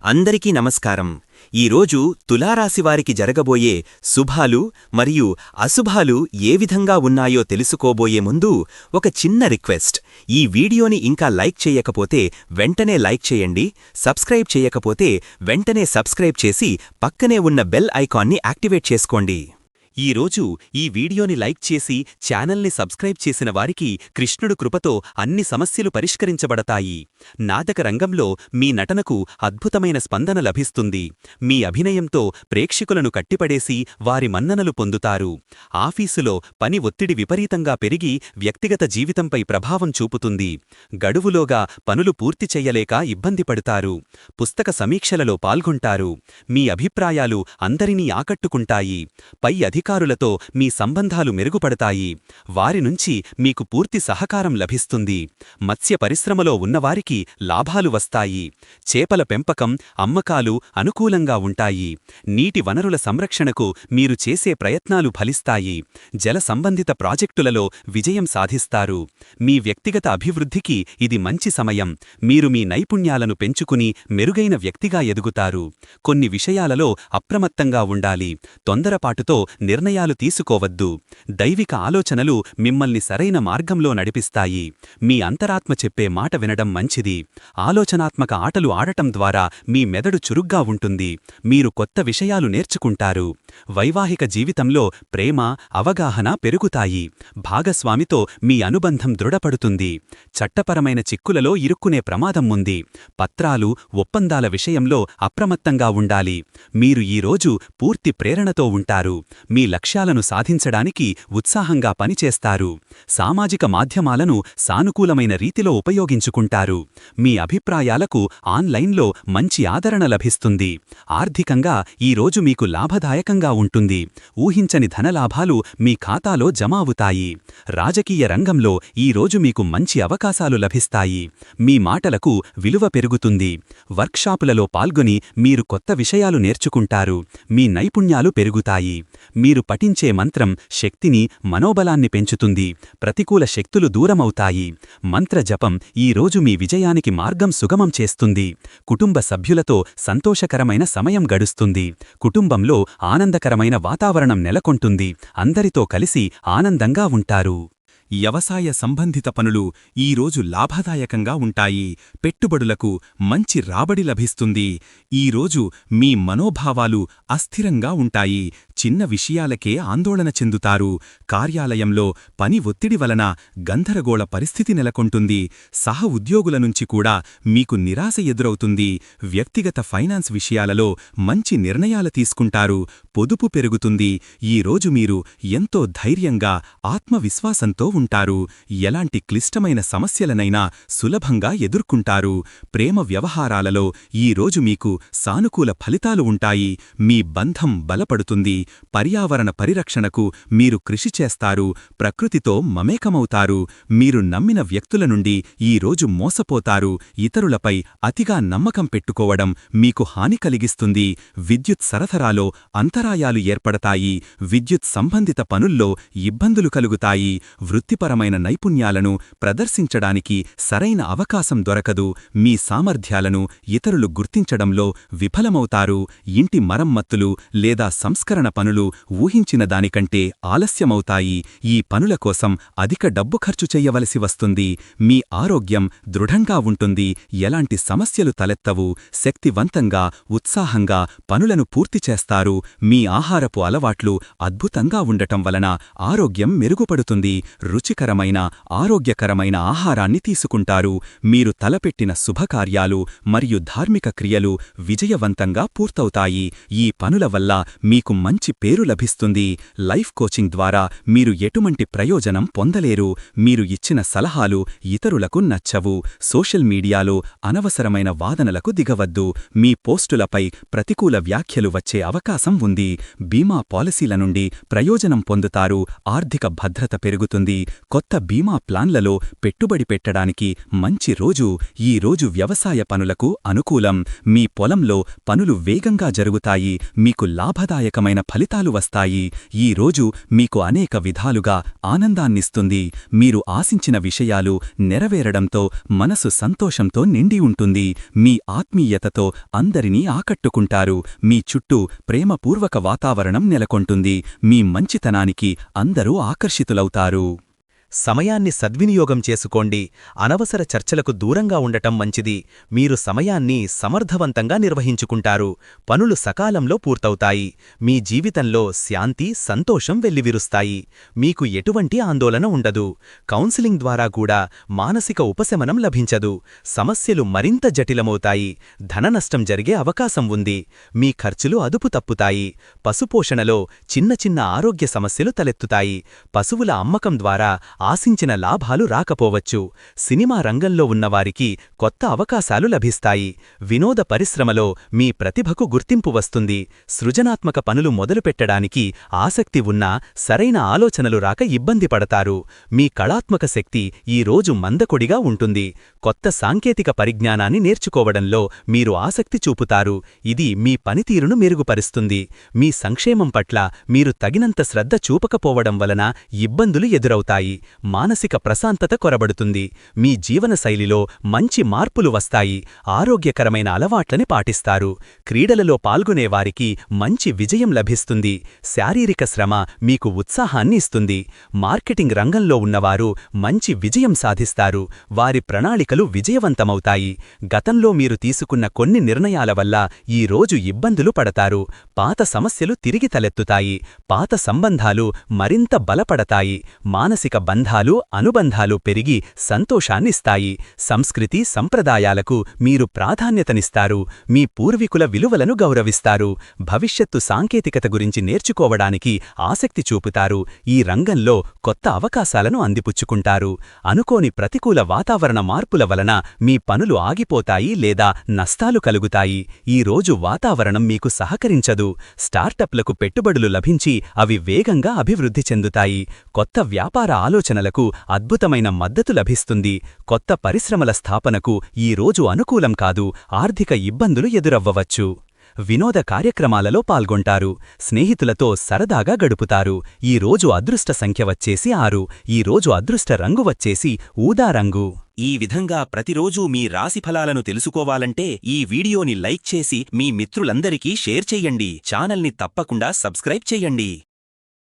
అందరికీ నమస్కారం. ఈరోజు తులారాశివారికి జరగబోయే శుభాలు మరియు అశుభాలు ఏ విధంగా ఉన్నాయో తెలుసుకోబోయే ముందు ఒక చిన్న రిక్వెస్ట్. ఈ వీడియోని ఇంకా లైక్ చేయకపోతే వెంటనే లైక్ చేయండి. సబ్స్క్రైబ్ చేయకపోతే వెంటనే సబ్స్క్రైబ్ చేసి పక్కనే ఉన్న బెల్ ఐకాన్ని యాక్టివేట్ చేసుకోండి. ఈరోజు ఈ వీడియోని లైక్ చేసి ఛానల్ని సబ్స్క్రైబ్ చేసిన వారికి కృష్ణుడు కృపతో అన్ని సమస్యలు పరిష్కరించబడతాయి. నాటక రంగంలో మీ నటనకు అద్భుతమైన స్పందన లభిస్తుంది. మీ అభినయంతో ప్రేక్షకులను కట్టిపడేసి వారి మన్ననలు పొందుతారు. ఆఫీసులో పని ఒత్తిడి విపరీతంగా పెరిగి వ్యక్తిగత జీవితంపై ప్రభావం చూపుతుంది. గడువులోగా పనులు పూర్తి చెయ్యలేక ఇబ్బంది పడతారు. పుస్తక సమీక్షలలో పాల్గొంటారు. మీ అభిప్రాయాలు అందరినీ ఆకట్టుకుంటాయి. పై అధికారులతో మీ సంబంధాలు మెరుగుపడతాయి. వారి నుంచి మీకు పూర్తి సహకారం లభిస్తుంది. మత్స్య పరిశ్రమలో ఉన్నవారికి లాభాలు వస్తాయి. చేపల పెంపకం, అమ్మకాలు అనుకూలంగా ఉంటాయి. నీటి వనరుల సంరక్షణకు మీరు చేసే ప్రయత్నాలు ఫలిస్తాయి. జల సంబంధిత ప్రాజెక్టులలో విజయం సాధిస్తారు. మీ వ్యక్తిగత అభివృద్ధికి ఇది మంచి సమయం. మీరు మీ నైపుణ్యాలను పెంచుకుని మెరుగైన వ్యక్తిగా ఎదుగుతారు. కొన్ని విషయాలలో అప్రమత్తంగా ఉండాలి. తొందరపాటుతో నిర్ణయాలు తీసుకోవద్దు. దైవిక ఆలోచనలు మిమ్మల్ని సరైన మార్గంలో నడిపిస్తాయి. మీ అంతరాత్మ చెప్పే మాట వినడం మంచిది. ఆలోచనాత్మక ఆటలు ఆడటం ద్వారా మీ మెదడు చురుగ్గా ఉంటుంది. మీరు కొత్త విషయాలు నేర్చుకుంటారు. వైవాహిక జీవితంలో ప్రేమ, అవగాహన పెరుగుతాయి. భాగస్వామితో మీ అనుబంధం దృఢపడుతుంది. చట్టపరమైన చిక్కులలో ఇరుక్కునే ప్రమాదం ఉంది. పత్రాలు, ఒప్పందాల విషయంలో అప్రమత్తంగా ఉండాలి. మీరు ఈరోజు పూర్తి ప్రేరణతో ఉంటారు. మీ లక్ష్యాలను సాధించడానికి ఉత్సాహంగా పనిచేస్తారు. సామాజిక మాధ్యమాలను సానుకూలమైన రీతిలో ఉపయోగించుకుంటారు. మీ అభిప్రాయాలకు ఆన్లైన్లో మంచి ఆదరణ లభిస్తుంది. ఆర్థికంగా ఈరోజు మీకు లాభదాయకంగా ఉంటుంది. ఊహించని ధనలాభాలు మీ ఖాతాలో జమ అవుతాయి. రాజకీయ రంగంలో ఈరోజు మీకు మంచి అవకాశాలు లభిస్తాయి. మీ మాటలకు విలువ పెరుగుతుంది. వర్క్షాపులలో పాల్గొని మీరు కొత్త విషయాలు నేర్చుకుంటారు. మీ నైపుణ్యాలు పెరుగుతాయి. మీరు పఠించే మంత్రం శక్తిని, మనోబలాన్ని పెంచుతుంది. ప్రతికూల శక్తులు దూరమవుతాయి. మంత్రజపం ఈరోజు మీ విజయానికి మార్గం సుగమం చేస్తుంది. కుటుంబ సభ్యులతో సంతోషకరమైన సమయం గడుస్తుంది. కుటుంబంలో ఆనందకరమైన వాతావరణం నెలకొంటుంది. అందరితో కలిసి ఆనందంగా ఉంటారు. వ్యవసాయ సంబంధిత పనులు ఈరోజు లాభదాయకంగా ఉంటాయి. పెట్టుబడులకు మంచి రాబడి లభిస్తుంది. ఈరోజు మీ మనోభావాలు అస్థిరంగా ఉంటాయి. చిన్న విషయాలకే ఆందోళన చెందుతారు. కార్యాలయంలో పని ఒత్తిడి వలన గందరగోళ పరిస్థితి నెలకొంటుంది. సహ ఉద్యోగుల నుంచి కూడా మీకు నిరాశ ఎదురవుతుంది. వ్యక్తిగత ఫైనాన్స్ విషయాలలో మంచి నిర్ణయాలు తీసుకుంటారు. పొదుపు పెరుగుతుంది. ఈరోజు మీరు ఎంతో ధైర్యంగా, ఆత్మవిశ్వాసంతో ఉంటారు. ఎలాంటి క్లిష్టమైన సమస్యలనైనా సులభంగా ఎదుర్కొంటారు. ప్రేమ వ్యవహారాలలో ఈరోజు మీకు సానుకూల ఫలితాలు ఉంటాయి. మీ బంధం బలపడుతుంది. పర్యావరణ పరిరక్షణకు మీరు కృషి చేస్తారు. ప్రకృతితో మమేకమవుతారు. మీరు నమ్మిన వ్యక్తుల నుండి ఈరోజు మోసపోతారు. ఇతరులపై అతిగా నమ్మకం పెట్టుకోవడం మీకు హాని కలిగిస్తుంది. విద్యుత్ సరఫరాలో అంతరాయాలు ఏర్పడతాయి. విద్యుత్ సంబంధిత పనుల్లో ఇబ్బందులు కలుగుతాయి. వృత్తిపరమైన నైపుణ్యాలను ప్రదర్శించడానికి సరైన అవకాశం దొరకదు. మీ సామర్థ్యాలను ఇతరులు గుర్తించడంలో విఫలమవుతారు. ఇంటి మరమ్మతులు లేదా సంస్కరణ పనులు ఊహించిన దానికంటే ఆలస్యమవుతాయి. ఈ పనుల కోసం అధిక డబ్బు ఖర్చు చెయ్యవలసి వస్తుంది. మీ ఆరోగ్యం దృఢంగా ఉంటుంది. ఎలాంటి సమస్యలు తలెత్తవు. శక్తివంతంగా, ఉత్సాహంగా పనులను పూర్తి చేస్తారు. మీ ఆహారపు అలవాట్లు అద్భుతంగా ఉండటం వలన ఆరోగ్యం మెరుగుపడుతుంది. రుచికరమైన, ఆరోగ్యకరమైన ఆహారాన్ని తీసుకుంటారు. మీరు తలపెట్టిన శుభకార్యాలు మరియు ధార్మిక క్రియలు విజయవంతంగా పూర్తవుతాయి. ఈ పనుల వల్ల మీకు మంచి పేరు లభిస్తుంది. లైఫ్ కోచింగ్ ద్వారా మీరు ఎటువంటి ప్రయోజనం పొందలేరు. మీరు ఇచ్చిన సలహాలు ఇతరులకు నచ్చవు. సోషల్ మీడియాలో అనవసరమైన వాదనలకు దిగవద్దు. మీ పోస్టులపై ప్రతికూల వ్యాఖ్యలు వచ్చే అవకాశం ఉంది. బీమా పాలసీల నుండి ప్రయోజనం పొందుతారు. ఆర్థిక భద్రత పెరుగుతుంది. కొత్త బీమా ప్లాన్లలో పెట్టుబడి పెట్టడానికి మంచి రోజు. ఈ రోజు వ్యవసాయ పనులకు అనుకూలం. మీ పొలంలో పనులు వేగంగా జరుగుతాయి. మీకు లాభదాయకమైన ఫలితాలు వస్తాయి. ఈ రోజు మీకు అనేక విధాలుగా ఆనందాన్నిస్తుంది. మీరు ఆశించిన విషయాలు నెరవేరడంతో మనసు సంతోషంతో నిండి ఉంటుంది. మీ ఆత్మీయతతో అందరినీ ఆకట్టుకుంటారు. మీ చుట్టూ ప్రేమపూర్వక వాతావరణం నెలకొంటుంది. మీ మంచితనానికి అందరూ ఆకర్షితులవుతారు. సమయాన్ని సద్వినియోగం చేసుకోండి. అనవసర చర్చలకు దూరంగా ఉండటం మంచిది. మీరు సమయాన్ని సమర్థవంతంగా నిర్వహించుకుంటారు. పనులు సకాలంలో పూర్తవుతాయి. మీ జీవితంలో శాంతి, సంతోషం వెల్లివిరుస్తాయి. మీకు ఎటువంటి ఆందోళన ఉండదు. కౌన్సిలింగ్ ద్వారా కూడా మానసిక ఉపశమనం లభించదు. సమస్యలు మరింత జటిలమవుతాయి. ధననష్టం జరిగే అవకాశం ఉంది. మీ ఖర్చులు అదుపు తప్పుతాయి. పశుపోషణలో చిన్న చిన్న ఆరోగ్య సమస్యలు తలెత్తుతాయి. పశువుల అమ్మకం ద్వారా ఆశించిన లాభాలు రాకపోవచ్చు. సినిమా రంగంలో ఉన్నవారికి కొత్త అవకాశాలు లభిస్తాయి. వినోద పరిశ్రమలో మీ ప్రతిభకు గుర్తింపు వస్తుంది. సృజనాత్మక పనులు మొదలుపెట్టడానికి ఆసక్తి ఉన్నా సరైన ఆలోచనలు రాక ఇబ్బంది పడతారు. మీ కళాత్మక శక్తి ఈ రోజు మందకొడిగా ఉంటుంది. కొత్త సాంకేతిక పరిజ్ఞానాన్ని నేర్చుకోవడంలో మీరు ఆసక్తి చూపుతారు. ఇది మీ పనితీరును మెరుగుపరుస్తుంది. మీ సంక్షేమం పట్ల మీరు తగినంత శ్రద్ధ చూపకపోవడం వలన ఇబ్బందులు ఎదురవుతాయి. మానసిక ప్రశాంతత కొరబడుతుంది. మీ జీవనశైలిలో మంచి మార్పులు వస్తాయి. ఆరోగ్యకరమైన అలవాట్లని పాటిస్తారు. క్రీడలలో పాల్గొనేవారికి మంచి విజయం లభిస్తుంది. శారీరక శ్రమ మీకు ఉత్సాహాన్ని ఇస్తుంది. మార్కెటింగ్ రంగంలో ఉన్నవారు మంచి విజయం సాధిస్తారు. వారి ప్రణాళికలు విజయవంతమవుతాయి. గతంలో మీరు తీసుకున్న కొన్ని నిర్ణయాల వల్ల ఈ రోజు ఇబ్బందులు పడతారు. పాత సమస్యలు తిరిగి తలెత్తుతాయి. పాత సంబంధాలు మరింత బలపడతాయి. మానసిక బంధాలు, అనుబంధాలు పెరిగి సంతోషాన్నిస్తాయి. సంస్కృతి, సంప్రదాయాలకు మీరు ప్రాధాన్యతనిస్తారు. మీ పూర్వీకుల విలువలను గౌరవిస్తారు. భవిష్యత్తు సాంకేతికత గురించి నేర్చుకోవడానికి ఆసక్తి చూపుతారు. ఈ రంగంలో కొత్త అవకాశాలను అందిపుచ్చుకుంటారు. అనుకోని ప్రతికూల వాతావరణ మార్పుల వలన మీ పనులు ఆగిపోతాయి లేదా నష్టాలు కలుగుతాయి. ఈ రోజు వాతావరణం మీకు సహకరించదు. స్టార్టప్లకు పెట్టుబడులు లభించి అవి వేగంగా అభివృద్ధి చెందుతాయి. కొత్త వ్యాపార ఆలోచనలకు అద్భుతమైన మద్దతు లభిస్తుంది. కొత్త పరిశ్రమల స్థాపనకు ఈ రోజు అనుకూలం కాదు. ఆర్థిక ఇబ్బందులు ఎదురవ్వవచ్చు. వినోద కార్యక్రమాలలో పాల్గొంటారు. స్నేహితులతో సరదాగా గడుపుతారు. ఈ రోజు అదృష్ట సంఖ్య వచ్చేసి 6. ఈ రోజు అదృష్ట రంగు వచ్చేసి ఊదా రంగు. ఈ విధంగా ప్రతిరోజూ మీ రాశిఫలాలను తెలుసుకోవాలంటే ఈ వీడియోని లైక్ చేసి మీ మిత్రులందరికీ షేర్ చెయ్యండి. ఛానల్ని తప్పకుండా సబ్స్క్రైబ్ చెయ్యండి.